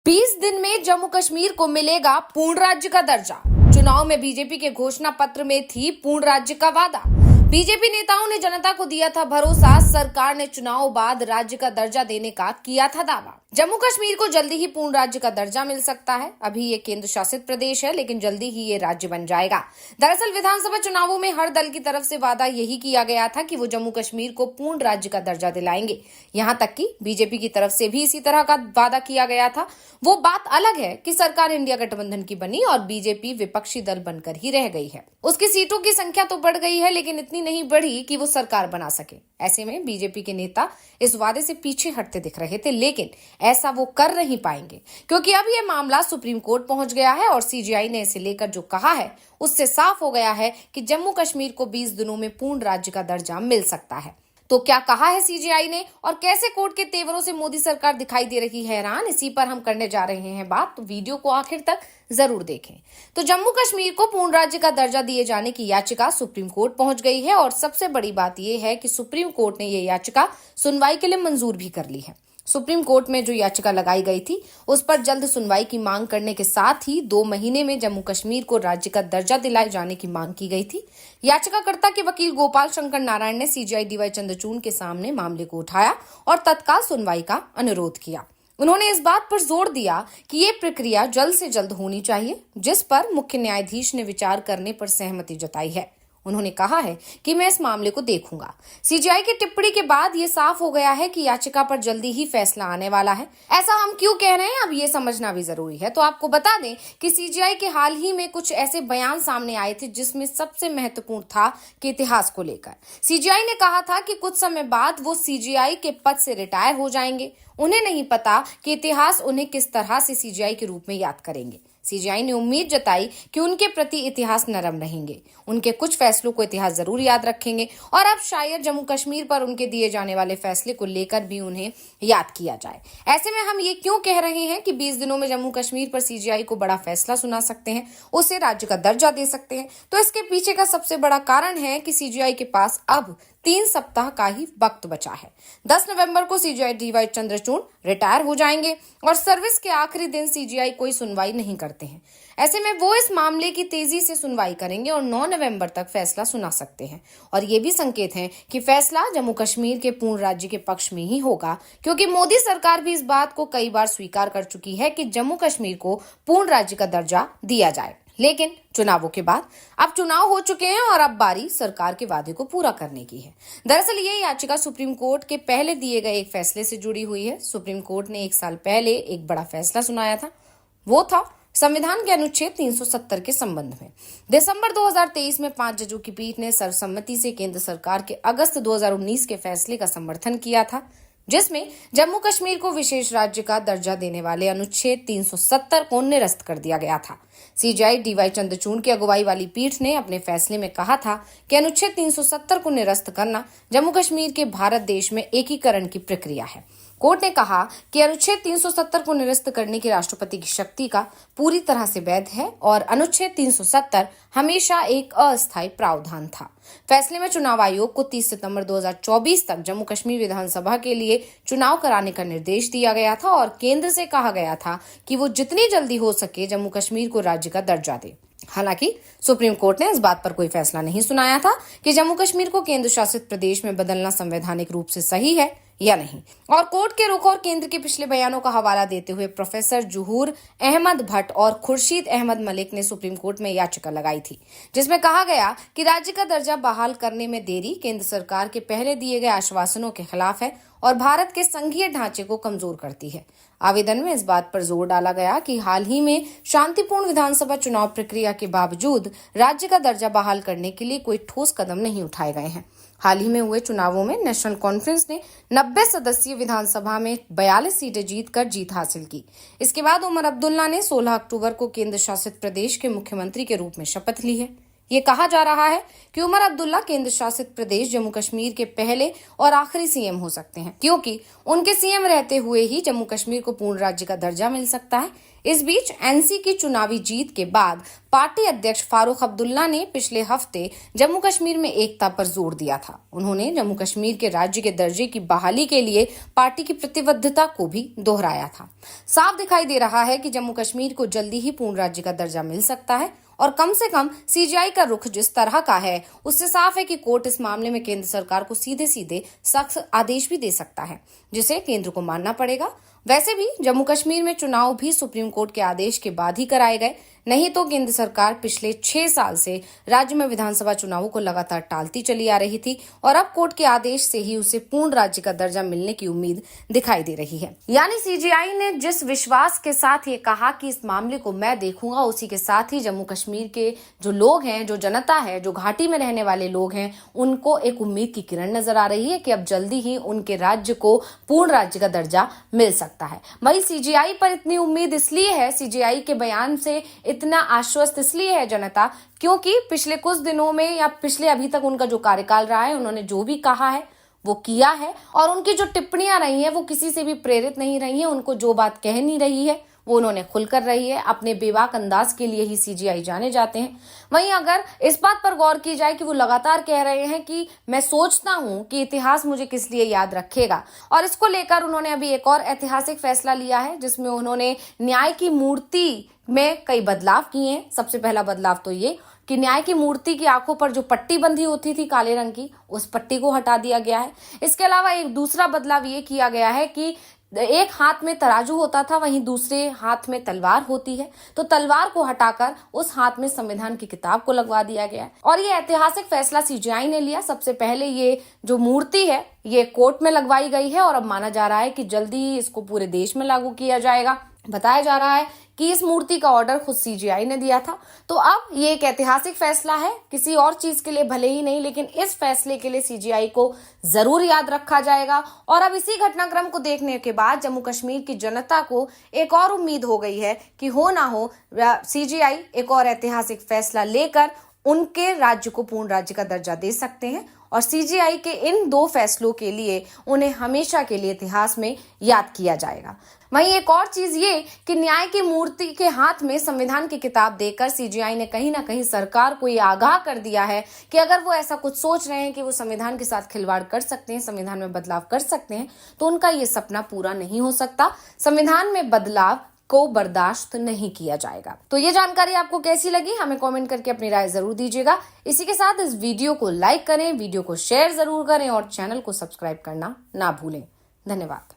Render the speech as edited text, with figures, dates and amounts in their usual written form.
20 दिन में जम्मू कश्मीर को मिलेगा पूर्ण राज्य का दर्जा। चुनाव में बीजेपी के घोषणा पत्र में थी पूर्ण राज्य का वादा। बीजेपी नेताओं ने जनता को दिया था भरोसा। सरकार ने चुनाव बाद राज्य का दर्जा देने का किया था दावा। जम्मू कश्मीर को जल्दी ही पूर्ण राज्य का दर्जा मिल सकता है। अभी ये केंद्र शासित प्रदेश है, लेकिन जल्दी ही ये राज्य बन जाएगा। दरअसल विधानसभा चुनावों में हर दल की तरफ से वादा यही किया गया था कि वो जम्मू कश्मीर को पूर्ण राज्य का दर्जा दिलाएंगे। यहाँ तक कि बीजेपी की तरफ से भी इसी तरह का वादा किया गया था। वो बात अलग है कि सरकार इंडिया गठबंधन की बनी और बीजेपी विपक्षी दल बनकर ही रह गई है। उसकी सीटों की संख्या तो बढ़ गई है, लेकिन इतनी नहीं बढ़ी कि वो सरकार बना सके। ऐसे में बीजेपी के नेता इस वादे से पीछे हटते दिख रहे थे, लेकिन ऐसा वो कर नहीं पाएंगे, क्योंकि अब ये मामला सुप्रीम कोर्ट पहुंच गया है और सीजीआई ने इसे लेकर जो कहा है उससे साफ हो गया है कि जम्मू कश्मीर को 20 दिनों में पूर्ण राज्य का दर्जा मिल सकता है। तो क्या कहा है सीजीआई ने और कैसे कोर्ट के तेवरों से मोदी सरकार दिखाई दे रही है हैरान, इसी पर हम करने जा रहे हैं बात। तो वीडियो को आखिर तक जरूर देखें। तो जम्मू कश्मीर को पूर्ण राज्य का दर्जा दिए जाने की याचिका सुप्रीम कोर्ट पहुंच गई है और सबसे बड़ी बात यह है कि सुप्रीम कोर्ट ने ये याचिका सुनवाई के लिए मंजूर भी कर ली है। सुप्रीम कोर्ट में जो याचिका लगाई गई थी उस पर जल्द सुनवाई की मांग करने के साथ ही 2 महीने में जम्मू कश्मीर को राज्य का दर्जा दिलाए जाने की मांग की गई थी। याचिकाकर्ता के वकील गोपाल शंकर नारायण ने सीजीआई डीवाई चंद्रचूड़ के सामने मामले को उठाया और तत्काल सुनवाई का अनुरोध किया। उन्होंने इस बात पर जोर दिया कि ये प्रक्रिया जल्द से जल्द होनी चाहिए, जिस पर मुख्य न्यायाधीश ने विचार करने पर सहमति जताई है। उन्होंने कहा है कि मैं इस मामले को देखूंगा। सीजीआई की टिप्पणी के बाद ये साफ हो गया है कि याचिका पर जल्दी ही फैसला आने वाला है। ऐसा हम क्यों कह रहे हैं, अब ये समझना भी जरूरी है। तो आपको बता दें कि सीजीआई के हाल ही में कुछ ऐसे बयान सामने आए थे जिसमें सबसे महत्वपूर्ण था कि इतिहास को लेकर सीजीआई ने कहा था कि कुछ समय बाद वो सीजीआई के पद से रिटायर हो जाएंगे। उन्हें नहीं पता कि इतिहास उन्हें किस तरह से सीजीआई के रूप में याद करेंगे। सीजीआई ने उम्मीद जताई कि उनके प्रति इतिहास नरम रहेंगे, उनके कुछ फैसलों को इतिहास जरूर याद रखेंगे और अब शायद जम्मू कश्मीर पर उनके दिए जाने वाले फैसले को लेकर भी उन्हें याद किया जाए। ऐसे में हम ये क्यों कह रहे हैं कि 20 दिनों में जम्मू कश्मीर पर सीजीआई को बड़ा फैसला सुना सकते हैं, उसे राज्य का दर्जा दे सकते हैं। तो इसके पीछे का सबसे बड़ा कारण है कि सीजीआई के पास अब 3 सप्ताह का ही वक्त बचा है। 10 नवंबर को सीजीआई डीवाई चंद्रचूड़ रिटायर हो जाएंगे और सर्विस के आखिरी दिन सीजीआई कोई सुनवाई नहीं करते हैं। ऐसे में वो इस मामले की तेजी से सुनवाई करेंगे और 9 नवंबर तक फैसला सुना सकते हैं। और ये भी संकेत है कि फैसला जम्मू कश्मीर के पूर्ण राज्य के पक्ष में ही होगा, क्योंकि मोदी सरकार भी इस बात को कई बार स्वीकार कर चुकी है कि जम्मू कश्मीर को पूर्ण राज्य का दर्जा दिया जाए। लेकिन चुनावों के बाद अब चुनाव हो चुके हैं और अब बारी सरकार के वादे को पूरा करने की है। दरअसल ये याचिका सुप्रीम कोर्ट के पहले दिए गए एक फैसले से जुड़ी हुई है। सुप्रीम कोर्ट ने 1 साल पहले एक बड़ा फैसला सुनाया था। वो था संविधान के अनुच्छेद 370 के संबंध में। दिसंबर 2023 में 5 जजों की पीठ ने सर्वसम्मति से केंद्र सरकार के अगस्त 2019 के फैसले का समर्थन किया था, जिसमें जम्मू कश्मीर को विशेष राज्य का दर्जा देने वाले अनुच्छेद 370 को निरस्त कर दिया गया था। सीजीआई डीवाई चंद्रचूड़ की अगुवाई वाली पीठ ने अपने फैसले में कहा था कि अनुच्छेद 370 को निरस्त करना जम्मू कश्मीर के भारत देश में एकीकरण की प्रक्रिया है। कोर्ट ने कहा कि अनुच्छेद 370 को निरस्त करने की राष्ट्रपति की शक्ति का पूरी तरह से वैध है और अनुच्छेद 370 हमेशा एक अस्थायी प्रावधान था। फैसले में चुनाव आयोग को 30 सितंबर 2024 तक जम्मू कश्मीर विधानसभा के लिए चुनाव कराने का निर्देश दिया गया था और केंद्र से कहा गया था कि वो जितनी जल्दी हो सके जम्मू कश्मीर को राज्य का दर्जा दे। हालांकि सुप्रीम कोर्ट ने इस बात पर कोई फैसला नहीं सुनाया था कि जम्मू कश्मीर को केंद्र शासित प्रदेश में बदलना संवैधानिक रूप से सही है या नहीं। और कोर्ट के रुख और केंद्र के पिछले बयानों का हवाला देते हुए प्रोफेसर जुहूर अहमद भट्ट और खुर्शीद अहमद मलिक ने सुप्रीम कोर्ट में याचिका लगाई थी, जिसमें कहा गया कि राज्य का दर्जा बहाल करने में देरी केंद्र सरकार के पहले दिए गए आश्वासनों के खिलाफ है और भारत के संघीय ढांचे को कमजोर करती है। आवेदन में इस बात पर जोर डाला गया कि हाल ही में शांतिपूर्ण विधानसभा चुनाव प्रक्रिया के बावजूद राज्य का दर्जा बहाल करने के लिए कोई ठोस कदम नहीं उठाए गए हैं। हाल ही में हुए चुनावों में नेशनल कॉन्फ्रेंस ने 90 सदस्यीय विधानसभा में 42 सीटें जीतकर जीत हासिल की। इसके बाद उमर अब्दुल्ला ने 16 अक्टूबर को केंद्र शासित प्रदेश के मुख्यमंत्री के रूप में शपथ ली है। ये कहा जा रहा है कि उमर अब्दुल्ला केंद्र शासित प्रदेश जम्मू कश्मीर के पहले और आखिरी सीएम हो सकते हैं, क्योंकि उनके सीएम रहते हुए ही जम्मू कश्मीर को पूर्ण राज्य का दर्जा मिल सकता है। इस बीच एनसी की चुनावी जीत के बाद पार्टी अध्यक्ष फारूक अब्दुल्ला ने पिछले हफ्ते जम्मू कश्मीर में एकता पर जोर दिया था। उन्होंने जम्मू कश्मीर के राज्य के दर्जे की बहाली के लिए पार्टी की प्रतिबद्धता को भी दोहराया था। साफ दिखाई दे रहा है कि जम्मू कश्मीर को जल्दी ही पूर्ण राज्य का दर्जा मिल सकता है और कम से कम सीजीआई का रुख जिस तरह का है उससे साफ है कि कोर्ट इस मामले में केंद्र सरकार को सीधे सीधे सख्त आदेश भी दे सकता है, जिसे केंद्र को मानना पड़ेगा। वैसे भी जम्मू कश्मीर में चुनाव भी सुप्रीम कोर्ट के आदेश के बाद ही कराए गए, नहीं तो केंद्र सरकार पिछले 6 साल से राज्य में विधानसभा चुनावों को लगातार टालती चली आ रही थी और अब कोर्ट के आदेश से ही उसे पूर्ण राज्य का दर्जा मिलने की उम्मीद दिखाई दे रही है। यानी सीजीआई ने जिस विश्वास के साथ ये कहा कि इस मामले को मैं देखूंगा, उसी के साथ ही जम्मू कश्मीर के जो लोग हैं, जो जनता है, जो घाटी में रहने वाले लोग हैं, उनको एक उम्मीद की किरण नजर आ रही है कि अब जल्दी ही उनके राज्य को पूर्ण राज्य का दर्जा मिल सकता है। वही सीजीआई पर इतनी उम्मीद इसलिए है, सीजीआई के बयान से इतना आश्वस्त इसलिए है जनता, क्योंकि पिछले कुछ दिनों में या पिछले अभी तक उनका जो कार्यकाल रहा है, उन्होंने जो भी कहा है वो किया है और उनकी जो टिप्पणियां रही हैं वो किसी से भी प्रेरित नहीं रही हैं। उनको जो बात कह नहीं रही है वो उन्होंने खुलकर रही है। अपने बेबाक अंदाज के लिए ही सीजीआई जाने जाते हैं। वहीं अगर इस बात पर गौर की जाए कि वो लगातार कह रहे हैं कि मैं सोचता हूं कि इतिहास मुझे किस लिए याद रखेगा, और इसको लेकर उन्होंने अभी एक और ऐतिहासिक फैसला लिया है जिसमें उन्होंने न्याय की मूर्ति में कई बदलाव किए हैं। सबसे पहला बदलाव तो ये कि न्याय की मूर्ति की आंखों पर जो पट्टी बंधी होती थी काले रंग की, उस पट्टी को हटा दिया गया है। इसके अलावा एक दूसरा बदलाव ये किया गया है कि एक हाथ में तराजू होता था, वहीं दूसरे हाथ में तलवार होती है, तो तलवार को हटाकर उस हाथ में संविधान की किताब को लगवा दिया गया है। और ये ऐतिहासिक फैसला सीजीआई ने लिया। सबसे पहले ये जो मूर्ति है ये कोर्ट में लगवाई गई है और अब माना जा रहा है कि जल्दी ही इसको पूरे देश में लागू किया जाएगा। बताया जा रहा है कि इस मूर्ति का ऑर्डर खुद सीजीआई ने दिया था। तो अब ये एक ऐतिहासिक फैसला है, किसी और चीज के लिए भले ही नहीं, लेकिन इस फैसले के लिए सीजीआई को जरूर याद रखा जाएगा। और अब इसी घटनाक्रम को देखने के बाद जम्मू कश्मीर की जनता को एक और उम्मीद हो गई है कि हो ना हो सीजीआई एक और ऐतिहासिक फैसला लेकर उनके राज्य को पूर्ण राज्य का दर्जा दे सकते हैं और सीजीआई के इन 2 फैसलों के लिए उन्हें हमेशा के लिए इतिहास में याद किया जाएगा। वहीं एक और चीज ये कि न्याय की मूर्ति के हाथ में संविधान की किताब देकर सीजीआई ने कहीं ना कहीं सरकार को ये आगाह कर दिया है कि अगर वो ऐसा कुछ सोच रहे हैं कि वो संविधान के साथ खिलवाड़ कर सकते हैं, संविधान में बदलाव कर सकते हैं, तो उनका ये सपना पूरा नहीं हो सकता। संविधान में बदलाव को बर्दाश्त नहीं किया जाएगा। तो ये जानकारी आपको कैसी लगी, हमें कमेंट करके अपनी राय जरूर दीजिएगा। इसी के साथ इस वीडियो को लाइक करें, वीडियो को शेयर जरूर करें और चैनल को सब्सक्राइब करना ना भूलें। धन्यवाद।